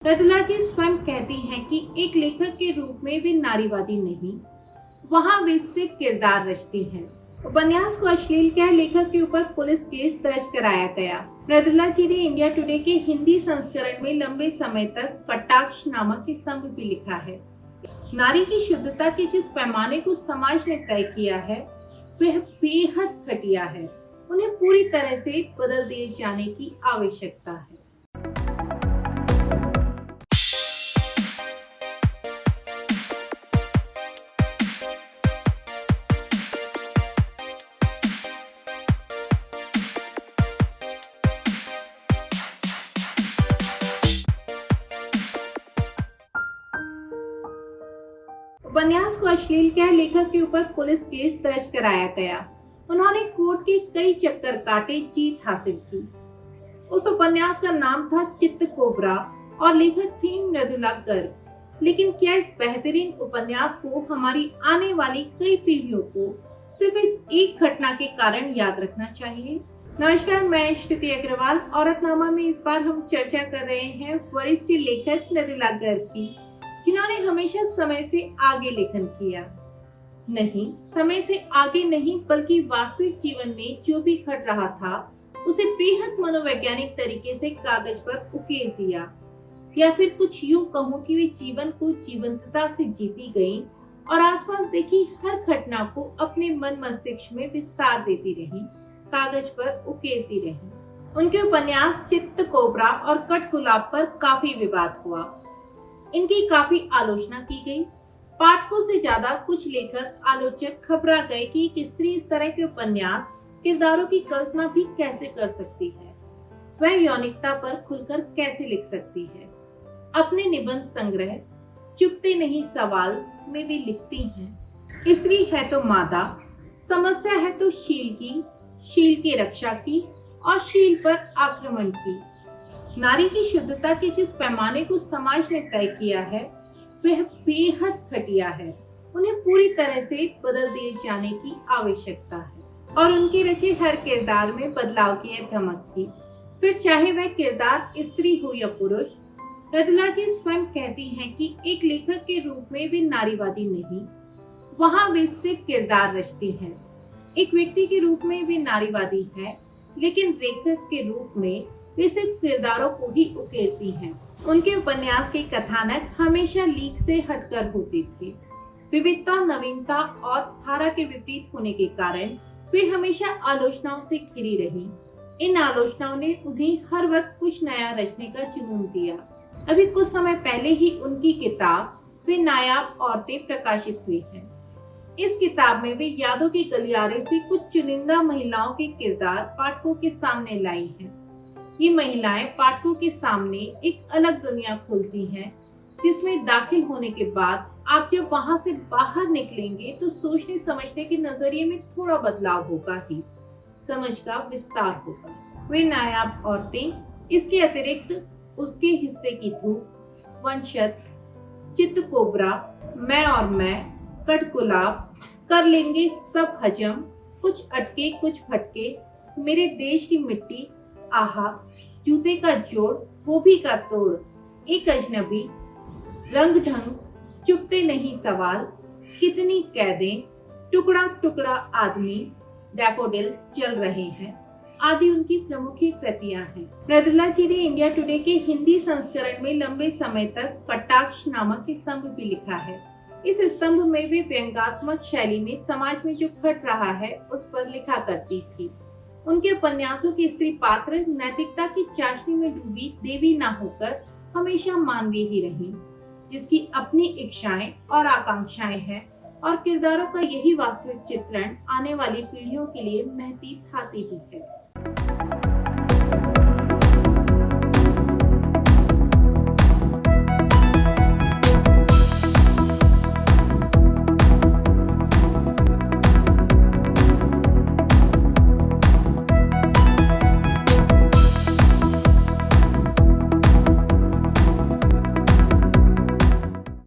रतुला जी स्वयं कहती हैं कि एक लेखक के रूप में वे नारीवादी नहीं, वहाँ वे सिर्फ किरदार रचती हैं। उपन्यास को अश्लील कह लेखक के ऊपर पुलिस केस दर्ज कराया गया। रतुला जी ने इंडिया टुडे के हिंदी संस्करण में लंबे समय तक कटाक्ष नामक स्तंभ भी लिखा है। नारी की शुद्धता के जिस पैमाने को समाज ने तय किया है वह बेहद घटिया है। उन्हें पूरी तरह से बदल दिए जाने की आवश्यकता है। उपन्यास को अश्लील कह लेखक के ऊपर पुलिस केस दर्ज कराया गया। उन्होंने कोर्ट के कई चक्कर काटे, जीत हासिल की। उस उपन्यास का नाम था चित्त कोबरा और लेखक थी मृदुला गर्ग। लेकिन क्या इस बेहतरीन उपन्यास को हमारी आने वाली कई पीढ़ियों को सिर्फ इस एक घटना के कारण याद रखना चाहिए? नमस्कार, मैं श्रुति अग्रवाल। औरतनामा में इस बार हम चर्चा कर रहे हैं वरिष्ठ लेखक मृदुला गर्ग की, जिन्होंने हमेशा समय से आगे लेखन किया। नहीं, समय से आगे नहीं, बल्कि वास्तविक जीवन में जो भी घट रहा था उसे बेहद मनोवैज्ञानिक तरीके से कागज पर उकेर दिया। या फिर कुछ यूं कहूं कि वे जीवन को जीवंतता से जीती गईं और आसपास देखी हर घटना को अपने मन मस्तिष्क में विस्तार देती रहीं, कागज पर उकेरती रहीं। उनके उपन्यास चित्त कोबरा और कठगुलाब पर काफी विवाद हुआ। इनकी काफी आलोचना की गई। पाठकों से ज्यादा कुछ लेखक आलोचक घबरा गए कि एक स्त्री इस तरह के उपन्यास किरदारों की कल्पना भी कैसे कर सकती है, वह यौनिकता पर खुलकर कैसे लिख सकती है। अपने निबंध संग्रह चुपते नहीं सवाल में वे लिखती हैं, स्त्री है तो मादा, समस्या है तो शील की, शील की रक्षा की और शील पर आक्रमण की। नारी की शुद्धता के जिस पैमाने को समाज ने तय किया है वह बेहद घटिया है। उन्हें पूरी तरह से बदल दिए जाने की आवश्यकता है। और उनके रचे हर किरदार में बदलाव की है धमक थी, फिर चाहे वह किरदार स्त्री हो या पुरुष। रतुला जी स्वयं कहती हैं कि एक लेखक के रूप में वे नारीवादी नहीं, वहाँ वे सिर्फ किरदार रचती हैं। एक व्यक्ति के रूप में वे नारीवादी है, लेकिन लेखक के रूप में वे सिर्फ किरदारों को ही उकेरती हैं। उनके उपन्यास के कथानक हमेशा लीक से हटकर होते थे। विविधता, नवीनता और धारा के विपरीत होने के कारण वे हमेशा आलोचनाओं से घिरी रही। इन आलोचनाओं ने उन्हें हर वक्त कुछ नया रचने का जुनून दिया। अभी कुछ समय पहले ही उनकी किताब वे नायाब औरतें प्रकाशित हुई है। इस किताब में वे यादों के गलियारे से कुछ चुनिंदा महिलाओं के किरदार पाठकों के सामने लाई हैं। ये महिलाएं पाठकों के सामने एक अलग दुनिया खोलती हैं, जिसमें दाखिल होने के बाद आप जब वहां से बाहर निकलेंगे तो सोचने समझने के नजरिए में थोड़ा बदलाव होगा ही, समझ का विस्तार होगा। वे नायाब औरतें, इसके अतिरिक्त उसके हिस्से की धूप, वंशज, चित्त कोबरा, मैं और मैं, कठगुलाब, कर लेंगे सब हजम, कुछ अटके कुछ फटके, मेरे देश की मिट्टी, आहा, जूते का जोड़, गोभी का तोड़, एक अजनबी, रंग ढंग, चुपते नहीं सवाल, कितनी कैदें, टुकड़ा टुकड़ा आदमी, डैफोडिल चल रहे हैं आदि उनकी प्रमुख कृतियां हैं। रतुला जी ने इंडिया टुडे के हिंदी संस्करण में लंबे समय तक कटाक्ष नामक स्तंभ भी लिखा है। इस स्तंभ में वे व्यंग्यात्मक शैली में समाज में जो घट रहा है उस पर लिखा करती थी। उनके उपन्यासों के स्त्री पात्र नैतिकता की चाशनी में डूबी देवी न होकर हमेशा मानवीय ही रही, जिसकी अपनी इच्छाएं और आकांक्षाएं हैं, और किरदारों का यही वास्तविक चित्रण आने वाली पीढ़ियों के लिए महती भाती भी है।